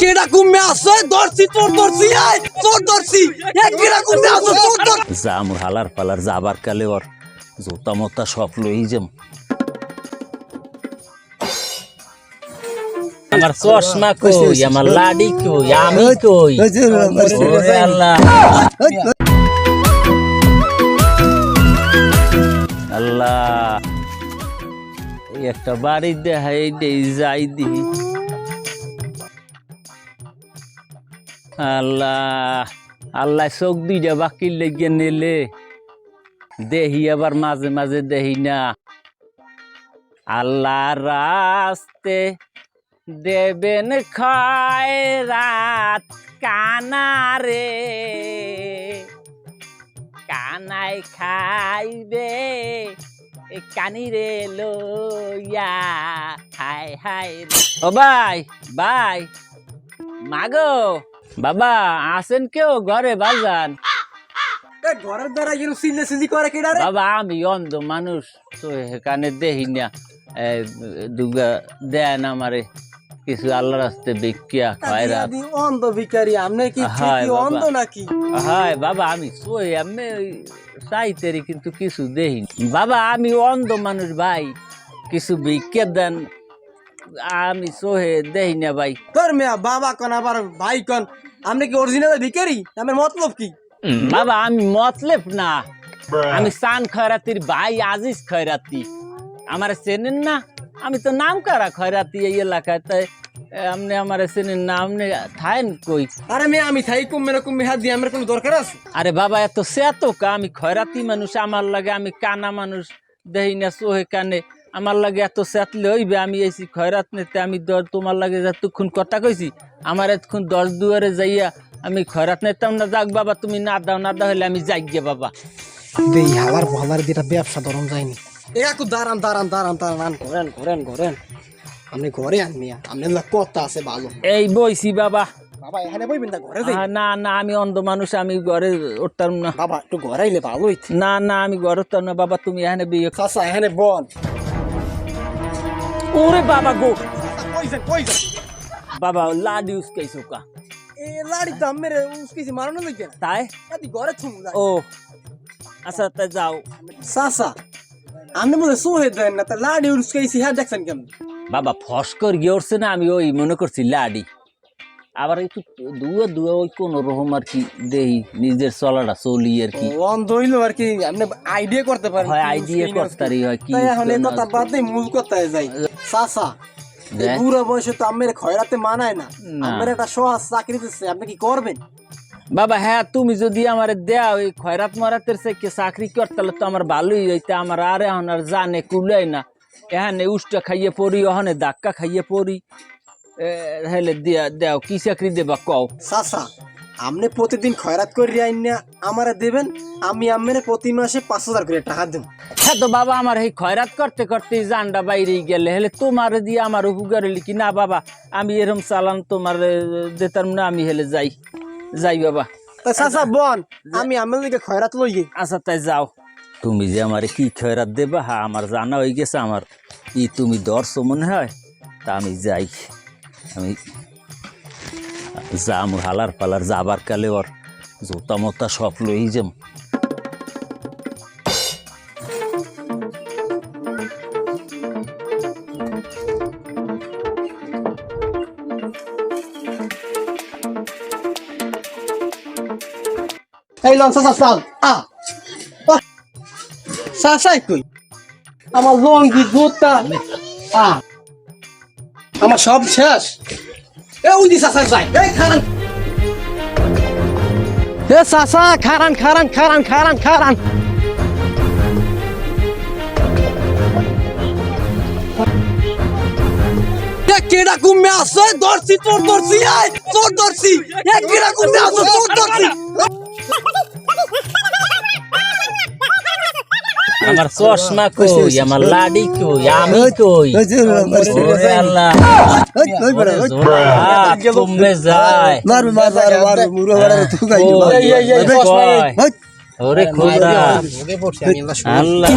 কেডা কুমে আছে দর্শি তোর দর্শি আয় তোর দর্শি কেডা কুমে আছে তোর দর্শি জামুর হালার পালার যাবার কালে ওর জোতা মোতা সব লই যাম। আমার চশমা কই, আমার লাডি কই, আমি কই? ওরে আল্লাহ আল্লাহ, এই একটা বাড়ি দেখাই দেই যাই দি। আল্লাহ আল্লাহ চোখ দুইটা বাকি লেগে নিলে দেহি আবার মাঝে মাঝে দেহি না। আল্লাহ রাস্তে দেবেন খয়রাত কানারে, কানাই খাইবে কানি রে লইয়া। হাই হাই ও ভাই ভাই মাগো বাবা আছেন কেউ ঘরে বাজান? ঘরের দ্বারা গেল সিলে সিলি করে কেডা রে? বাবা আমি অন্ধ মানুষ তো এখানে দেখি না, দুগা দেন আমারে কিছু আল্লাহ রাস্তে ভিক্ষা খয়রাত। অন্ধ ভিখারি আমনে কি অন্ধ নাকি? হায় বাবা আমি সই আমি চাইতেরি কিন্তু কিছু দেহি বাবা, আমি অন্ধ মানুষ ভাই, কিছু ভিক্ষা দেন, আমি সোহে দেহি না ভাই। তোর মেয়া বাবা কোন আবার ভাই কোন, আমনে কি অরিজিনাল ভিখারি? আমার মতলব কি? বাবা আমি মতলব না, আমি সান খয়রাতির ভাই আজিজ খয়রাতি, আমার চেনেন না? আমি তো নাম করা খয়রাতি এই এলাকায়, তাই আপনি আমার চেনেন না? আপনি থাকেন কই? আরে মেয়ে আমি থাই কুমে হাত দিয়ে আমার কোনো দরকার আছে? আরে বাবা এত সেতকা, আমি খয়রাতি মানুষ, আমার লাগে আমি কানা মানুষ দেহি না সোহে কানে, আমার লাগে এত সেতলে হইবে? আমি এসি খয়রাত নিতে, আমি তোমার লাগে যতক্ষণ কথা কইছি আমার এতক্ষণ 10 দুয়ারে যাইয়া আমি খয়রাত নিতাম না। যাক বাবা তুমি না দাও, না দাও হলে আমি যাই গে বাবা। দেই হালার ভালার যেটা ব্যবসা ধরম যায়নি। একটু দাঁড়ান দাঁড়ান দাঁড়ান দাঁড়ান, ঘোরেন ঘোরেন ঘোরেন, আপনি ঘরে আনমিয়া আপনার কথা আছে ভালো। এই বইছি বাবা। বাবা এখানে বইবেন না, ঘরে যাই। না না আমি অন্ধ মানুষ, আমি ঘরে উঠতাম না। বাবা একটু ঘরে আইলে ভালো হইত। না না আমি ঘরে উঠতাম না বাবা, তুমি এখানে বিয়ে। চাচা এখানে বল। ওরে বাবা গো কইছেন কইছেন বাবা লাডি উস্কাইছো কা? এ লাড়ি তো আমের উস্কিছি মারানো লইকে না তাই? আদি ঘরে থুম যাই। ও আচ্ছা তাই যাও। চাচা আপনি বলে সোহে দেন না, তা লাড়ি উস্কাইছি হ্যাঁ দেখছেন কেমন? বাবা ফস্কর গিয়ে উঠছে না, আমি ওই মনে করছি লাডি, আবার একটু দুয়া দুয়া ওই কোন রকম আর কি দেই নিজের চলাটা চলি আর কি। অন্ধ হইলো আর কি, আপনি আইডিয়া করতে পারেন। হয় আইডিয়া করতারি হয় কি? তাই এখন এই কথা বাদ দিয়ে মূল কথায় যাই। চাচা বুড়া বয়সে তো আমের খয়রাতে মানায় না, আমের একটা সহজ চাকরি দিচ্ছে, আপনি কি করবেন? বাবা হ্যাঁ তুমি যদি আমার দেয়া ওই খয়রাত মরাতের থেকে চাকরি করতে তো আমার ভালোই হইতে, আমার আর এখন আর জানে কুলাই না, এখানে উষ্টা খাইয়ে পড়ি, ওখানে ধাক্কা খাইয়ে পড়ি, হেলে দিয়া দেও কি চাকরি দেবা কও? চাচা আপনি প্রতিদিন খয়রাত করে আইন না আমারে দেবেন, আমি আমের প্রতি মাসে 5000 করে টাকা দেব। হ্যাঁ তো বাবা আমার এই খয়রাত করতে করতে জানটা বাইরে গেলে হেলে তোমার দিয়ে আমার উপকার হইলে কি? না বাবা আমি এরকম চালান তোমার দিতাম না, আমি হেলে যাই যাই বাবা। তা চাচা বন আমি আমের দিকে খয়রাত লই গে। আচ্ছা তাই যাও। তুমি যে আমার কি খয়রাত দেবা হ্যাঁ আমার জানা হয়ে গেছে, আমার ই তুমি ধরছো মনে হয়, তা আমি যাই। আমি জামুর হালার পালার যাবার কালে ওর জোতা মোতা সব লই যাম। এই লন চাচা চাল চাচাই কই আমার লঙ্গি জুতা আমার সব শেষ। এ ওই দি চাচা যাই, এই খারান এ চাচা খারান খারান খারান খারান খারান। কেডা কুমে আছে দর্শি তোর দর্শি আয় তোর দর্শি কেডা কুমে আছে তোর দর্শি। আমার চশমা কই, আমার লাডি কই, আমি কই? ওরে আল্লাহ কমে যায়। ওরে খোদা আল্লাহ